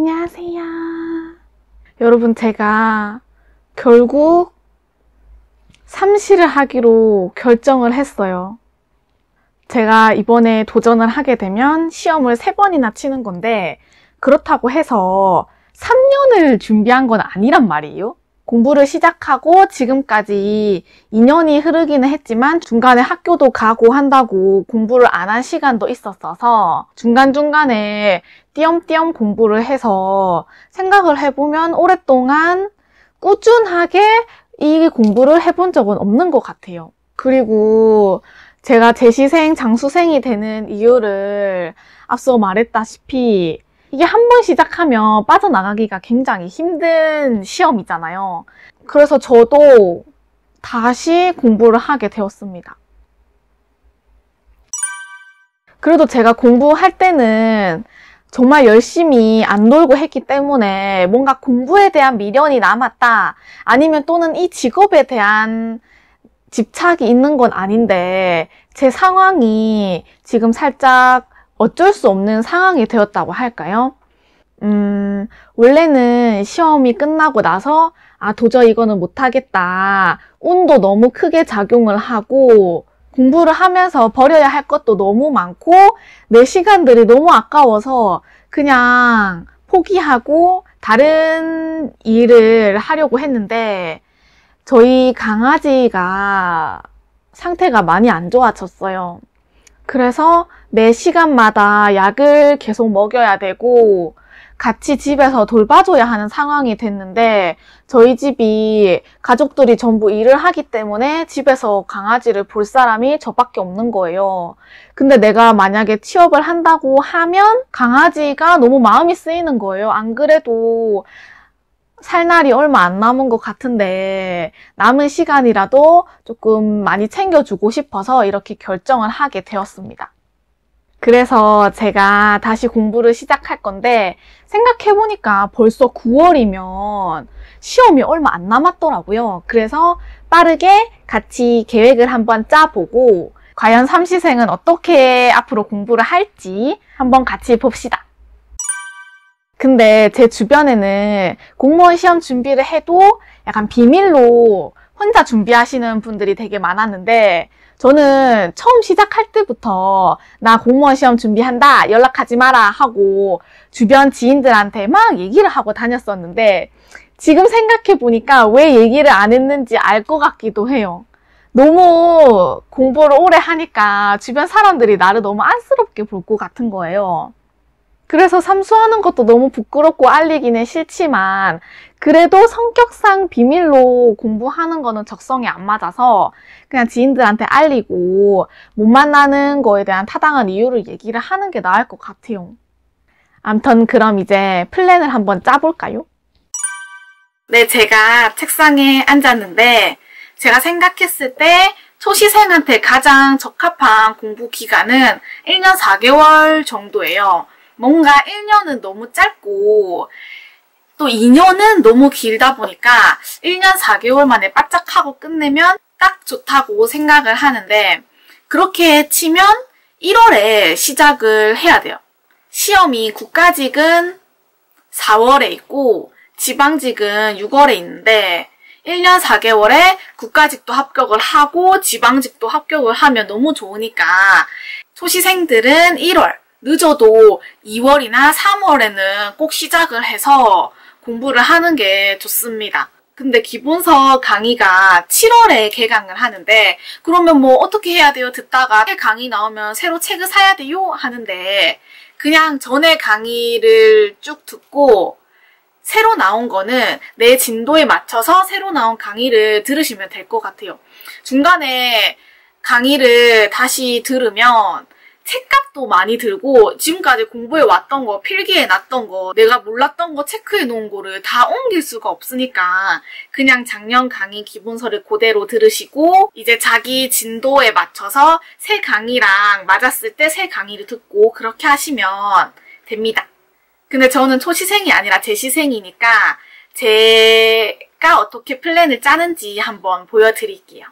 안녕하세요. 여러분, 제가 결국 삼시를 하기로 결정을 했어요. 제가 이번에 도전을 하게 되면 시험을 3번이나 치는 건데, 그렇다고 해서 3년을 준비한 건 아니란 말이에요. 공부를 시작하고 지금까지 2년이 흐르기는 했지만 중간에 학교도 가고 한다고 공부를 안 한 시간도 있었어서 중간중간에 띄엄띄엄 공부를 해서 생각을 해보면 오랫동안 꾸준하게 이 공부를 해본 적은 없는 것 같아요. 그리고 제가 재시생, 장수생이 되는 이유를 앞서 말했다시피 이게 한 번 시작하면 빠져나가기가 굉장히 힘든 시험이잖아요. 그래서 저도 다시 공부를 하게 되었습니다. 그래도 제가 공부할 때는 정말 열심히 안 놀고 했기 때문에 뭔가 공부에 대한 미련이 남았다, 아니면 또는 이 직업에 대한 집착이 있는 건 아닌데 제 상황이 지금 살짝 어쩔 수 없는 상황이 되었다고 할까요? 원래는 시험이 끝나고 나서 도저히 이거는 못하겠다. 운도 너무 크게 작용을 하고 공부를 하면서 버려야 할 것도 너무 많고 내 시간들이 너무 아까워서 그냥 포기하고 다른 일을 하려고 했는데 저희 강아지가 상태가 많이 안 좋아졌어요. 그래서 매 시간마다 약을 계속 먹여야 되고 같이 집에서 돌봐줘야 하는 상황이 됐는데 저희 집이 가족들이 전부 일을 하기 때문에 집에서 강아지를 볼 사람이 저밖에 없는 거예요. 근데 내가 만약에 취업을 한다고 하면 강아지가 너무 마음이 쓰이는 거예요. 안 그래도 살 날이 얼마 안 남은 것 같은데 남은 시간이라도 조금 많이 챙겨주고 싶어서 이렇게 결정을 하게 되었습니다. 그래서 제가 다시 공부를 시작할 건데 생각해보니까 벌써 9월이면 시험이 얼마 안 남았더라고요. 그래서 빠르게 같이 계획을 한번 짜보고 과연 삼시생은 어떻게 앞으로 공부를 할지 한번 같이 봅시다. 근데 제 주변에는 공무원 시험 준비를 해도 약간 비밀로 혼자 준비하시는 분들이 되게 많았는데 저는 처음 시작할 때부터 나 공무원 시험 준비한다, 연락하지 마라 하고 주변 지인들한테 막 얘기를 하고 다녔었는데 지금 생각해보니까 왜 얘기를 안 했는지 알 것 같기도 해요. 너무 공부를 오래 하니까 주변 사람들이 나를 너무 안쓰럽게 볼 것 같은 거예요. 그래서 삼수하는 것도 너무 부끄럽고 알리기는 싫지만 그래도 성격상 비밀로 공부하는 거는 적성이 안 맞아서 그냥 지인들한테 알리고 못 만나는 거에 대한 타당한 이유를 얘기를 하는 게 나을 것 같아요. 암튼 그럼 이제 플랜을 한번 짜볼까요? 네, 제가 책상에 앉았는데 제가 생각했을 때 초시생한테 가장 적합한 공부 기간은 1년 4개월 정도예요. 뭔가 1년은 너무 짧고 또 2년은 너무 길다 보니까 1년 4개월 만에 바짝하고 끝내면 딱 좋다고 생각을 하는데 그렇게 치면 1월에 시작을 해야 돼요. 시험이 국가직은 4월에 있고 지방직은 6월에 있는데 1년 4개월에 국가직도 합격을 하고 지방직도 합격을 하면 너무 좋으니까 초시생들은 1월, 늦어도 2월이나 3월에는 꼭 시작을 해서 공부를 하는 게 좋습니다. 근데 기본서 강의가 7월에 개강을 하는데 그러면 뭐 어떻게 해야 돼요? 듣다가 강의 나오면 새로 책을 사야 돼요? 하는데 그냥 전에 강의를 쭉 듣고 새로 나온 거는 내 진도에 맞춰서 새로 나온 강의를 들으시면 될 것 같아요. 중간에 강의를 다시 들으면 책값도 많이 들고 지금까지 공부해 왔던 거, 필기해 놨던 거, 내가 몰랐던 거 체크해 놓은 거를 다 옮길 수가 없으니까 그냥 작년 강의 기본서를 그대로 들으시고 이제 자기 진도에 맞춰서 새 강의랑 맞았을 때 새 강의를 듣고 그렇게 하시면 됩니다. 근데 저는 초시생이 아니라 재시생이니까 제가 어떻게 플랜을 짜는지 한번 보여드릴게요.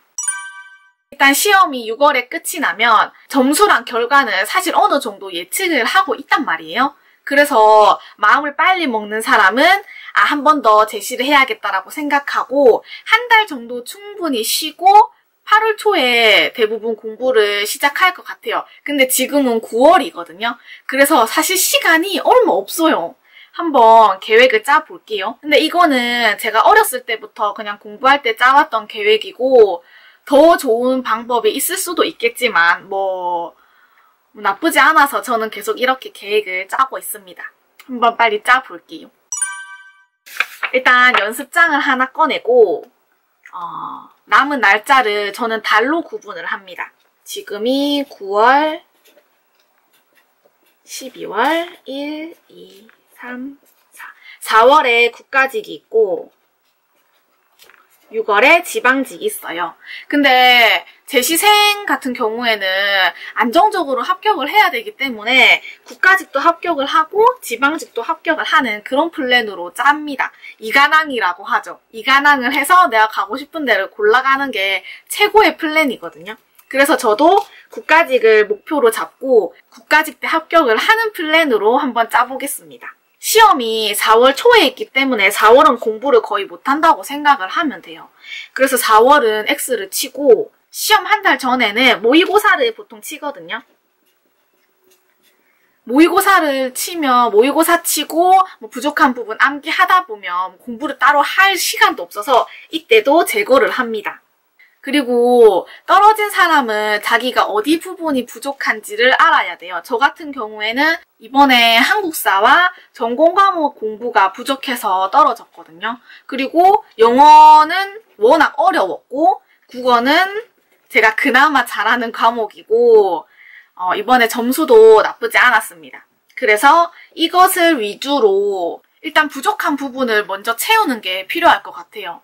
일단 시험이 6월에 끝이 나면 점수랑 결과는 사실 어느 정도 예측을 하고 있단 말이에요. 그래서 마음을 빨리 먹는 사람은 한 번 더 제시를 해야겠다라고 생각하고 한 달 정도 충분히 쉬고 8월 초에 대부분 공부를 시작할 것 같아요. 근데 지금은 9월이거든요. 그래서 사실 시간이 얼마 없어요. 한번 계획을 짜볼게요. 근데 이거는 제가 어렸을 때부터 그냥 공부할 때 짜왔던 계획이고 더 좋은 방법이 있을 수도 있겠지만 뭐 나쁘지 않아서 저는 계속 이렇게 계획을 짜고 있습니다. 한번 빨리 짜볼게요. 일단 연습장을 하나 꺼내고 남은 날짜를 저는 달로 구분을 합니다. 지금이 9월, 12월, 1, 2, 3, 4. 4월에 국가직이 있고 6월에 지방직이 있어요. 근데 재시생 같은 경우에는 안정적으로 합격을 해야 되기 때문에 국가직도 합격을 하고 지방직도 합격을 하는 그런 플랜으로 짭니다. 이관왕이라고 하죠. 이관왕을 해서 내가 가고 싶은 데를 골라가는 게 최고의 플랜이거든요. 그래서 저도 국가직을 목표로 잡고 국가직 때 합격을 하는 플랜으로 한번 짜보겠습니다. 시험이 4월 초에 있기 때문에 4월은 공부를 거의 못한다고 생각을 하면 돼요. 그래서 4월은 X를 치고 시험 한 달 전에는 모의고사를 보통 치거든요. 모의고사를 치면 모의고사 치고 뭐 부족한 부분 암기하다 보면 공부를 따로 할 시간도 없어서 이때도 제거를 합니다. 그리고 떨어진 사람은 자기가 어디 부분이 부족한지를 알아야 돼요. 저 같은 경우에는 이번에 한국사와 전공 과목 공부가 부족해서 떨어졌거든요. 그리고 영어는 워낙 어려웠고 국어는 제가 그나마 잘하는 과목이고 이번에 점수도 나쁘지 않았습니다. 그래서 이것을 위주로 일단 부족한 부분을 먼저 채우는 게 필요할 것 같아요.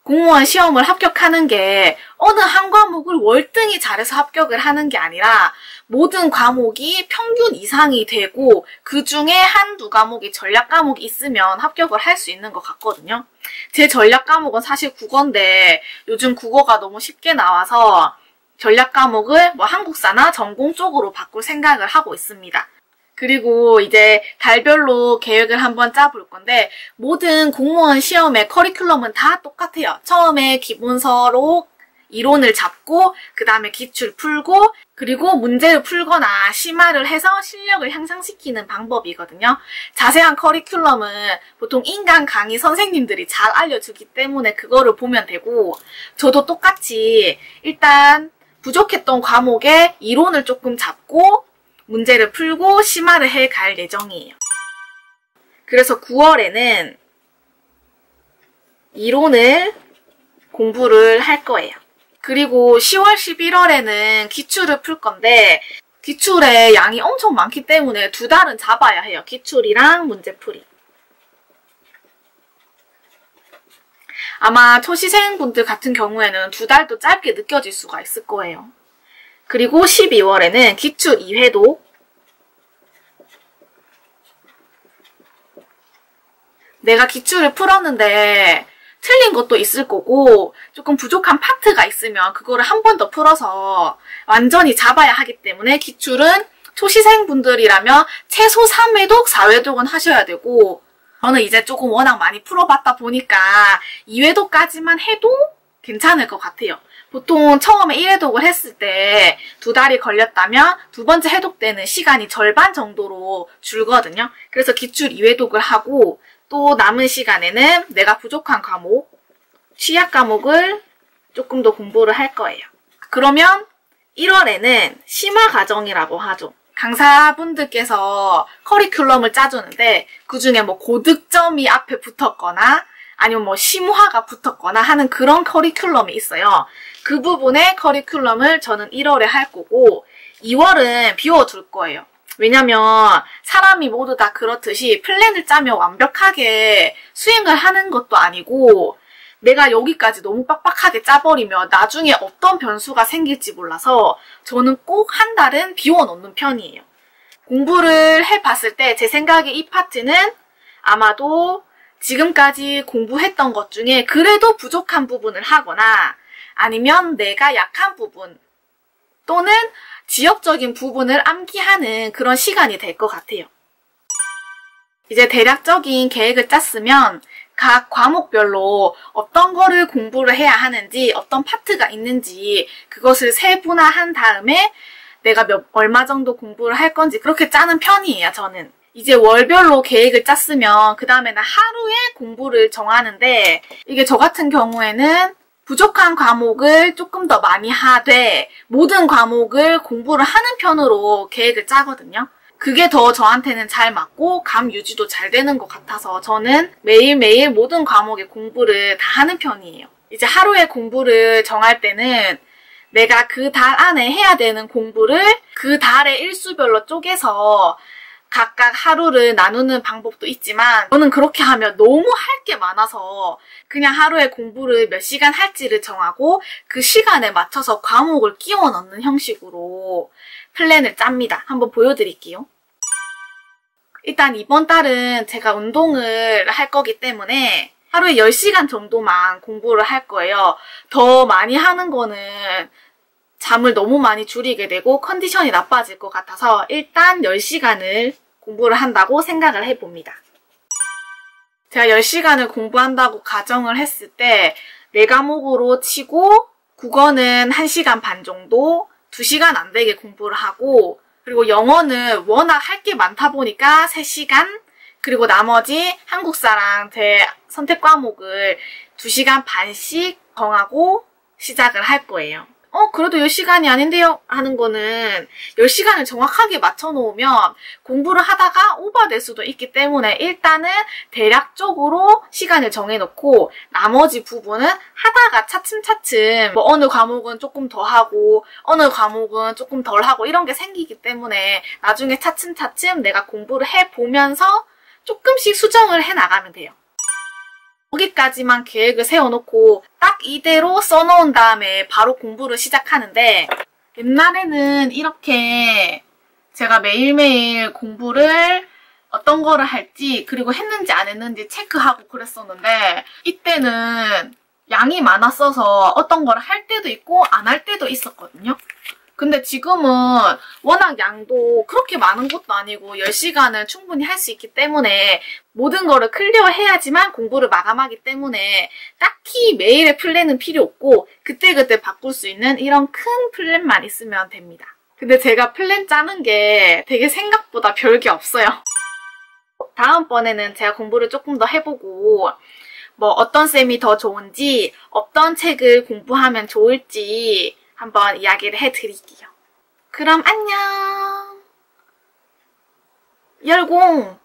공무원 시험을 합격하는 게 어느 한 과목을 월등히 잘해서 합격을 하는 게 아니라 모든 과목이 평균 이상이 되고 그 중에 한두 과목이 전략 과목이 있으면 합격을 할 수 있는 것 같거든요. 제 전략 과목은 사실 국어인데 요즘 국어가 너무 쉽게 나와서 전략 과목을 뭐 한국사나 전공 쪽으로 바꿀 생각을 하고 있습니다. 그리고 이제 달별로 계획을 한번 짜볼 건데 모든 공무원 시험의 커리큘럼은 다 똑같아요. 처음에 기본서로 이론을 잡고 그 다음에 기출 풀고 그리고 문제를 풀거나 심화를 해서 실력을 향상시키는 방법이거든요. 자세한 커리큘럼은 보통 인강 강의 선생님들이 잘 알려주기 때문에 그거를 보면 되고 저도 똑같이 일단 부족했던 과목에 이론을 조금 잡고 문제를 풀고 심화를 해 갈 예정이에요. 그래서 9월에는 이론을 공부를 할 거예요. 그리고 10월, 11월에는 기출을 풀 건데 기출의 양이 엄청 많기 때문에 2달은 잡아야 해요. 기출이랑 문제풀이. 아마 초시생분들 같은 경우에는 2달도 짧게 느껴질 수가 있을 거예요. 그리고 12월에는 기출 2회도 내가 기출을 풀었는데 틀린 것도 있을 거고 조금 부족한 파트가 있으면 그거를 한 번 더 풀어서 완전히 잡아야 하기 때문에 기출은 초시생분들이라면 최소 3회독, 4회독은 하셔야 되고 저는 이제 조금 워낙 많이 풀어봤다 보니까 2회독까지만 해도 괜찮을 것 같아요. 보통 처음에 1회독을 했을 때 2달이 걸렸다면 두 번째 회독 때는 시간이 절반 정도로 줄거든요. 그래서 기출 2회독을 하고 또 남은 시간에는 내가 부족한 과목, 취약 과목을 조금 더 공부를 할 거예요. 그러면 1월에는 심화 과정이라고 하죠. 강사분들께서 커리큘럼을 짜주는데 그중에 뭐 고득점이 앞에 붙었거나 아니면 뭐 심화가 붙었거나 하는 그런 커리큘럼이 있어요. 그 부분의 커리큘럼을 저는 1월에 할 거고 2월은 비워둘 거예요. 왜냐면 사람이 모두 다 그렇듯이 플랜을 짜면 완벽하게 수행을 하는 것도 아니고 내가 여기까지 너무 빡빡하게 짜버리면 나중에 어떤 변수가 생길지 몰라서 저는 꼭 한 달은 비워놓는 편이에요. 공부를 해봤을 때 제 생각에 이 파트는 아마도 지금까지 공부했던 것 중에 그래도 부족한 부분을 하거나 아니면 내가 약한 부분 또는 지역적인 부분을 암기하는 그런 시간이 될 것 같아요. 이제 대략적인 계획을 짰으면 각 과목별로 어떤 거를 공부를 해야 하는지, 어떤 파트가 있는지 그것을 세분화한 다음에 내가 얼마 정도 공부를 할 건지 그렇게 짜는 편이에요, 저는. 이제 월별로 계획을 짰으면 그 다음에는 하루에 공부를 정하는데, 이게 저 같은 경우에는 부족한 과목을 조금 더 많이 하되 모든 과목을 공부를 하는 편으로 계획을 짜거든요. 그게 더 저한테는 잘 맞고 감 유지도 잘 되는 것 같아서 저는 매일매일 모든 과목의 공부를 다 하는 편이에요. 이제 하루에 공부를 정할 때는 내가 그 달 안에 해야 되는 공부를 그 달의 일수별로 쪼개서 각각 하루를 나누는 방법도 있지만, 저는 그렇게 하면 너무 할 게 많아서 그냥 하루에 공부를 몇 시간 할지를 정하고 그 시간에 맞춰서 과목을 끼워 넣는 형식으로 플랜을 짭니다. 한번 보여드릴게요. 일단 이번 달은 제가 운동을 할 거기 때문에 하루에 10시간 정도만 공부를 할 거예요. 더 많이 하는 거는 잠을 너무 많이 줄이게 되고 컨디션이 나빠질 것 같아서 일단 10시간을 공부를 한다고 생각을 해봅니다. 제가 10시간을 공부한다고 가정을 했을 때 4과목으로 치고 국어는 1시간 반 정도, 2시간 안 되게 공부를 하고, 그리고 영어는 워낙 할 게 많다 보니까 3시간, 그리고 나머지 한국사랑 제 선택 과목을 2시간 반씩 정하고 시작을 할 거예요. 그래도 10시간이 아닌데요? 하는 거는 10시간을 정확하게 맞춰놓으면 공부를 하다가 오버될 수도 있기 때문에 일단은 대략적으로 시간을 정해놓고 나머지 부분은 하다가 차츰차츰 어느 과목은 조금 더 하고 어느 과목은 조금 덜 하고 이런 게 생기기 때문에 나중에 차츰차츰 내가 공부를 해보면서 조금씩 수정을 해나가면 돼요. 거기까지만 계획을 세워놓고 딱 이대로 써놓은 다음에 바로 공부를 시작하는데, 옛날에는 이렇게 제가 매일매일 공부를 어떤 거를 할지 그리고 했는지 안 했는지 체크하고 그랬었는데, 이때는 양이 많았어서 어떤 거를 할 때도 있고 안 할 때도 있었거든요. 근데 지금은 워낙 양도 그렇게 많은 것도 아니고 10시간을 충분히 할 수 있기 때문에 모든 거를 클리어해야지만 공부를 마감하기 때문에 딱히 매일의 플랜은 필요 없고 그때그때 바꿀 수 있는 이런 큰 플랜만 있으면 됩니다. 근데 제가 플랜 짜는 게 되게 생각보다 별게 없어요. 다음번에는 제가 공부를 조금 더 해보고 어떤 쌤이 더 좋은지, 어떤 책을 공부하면 좋을지 한번 이야기를 해드릴게요. 그럼 안녕! 열공!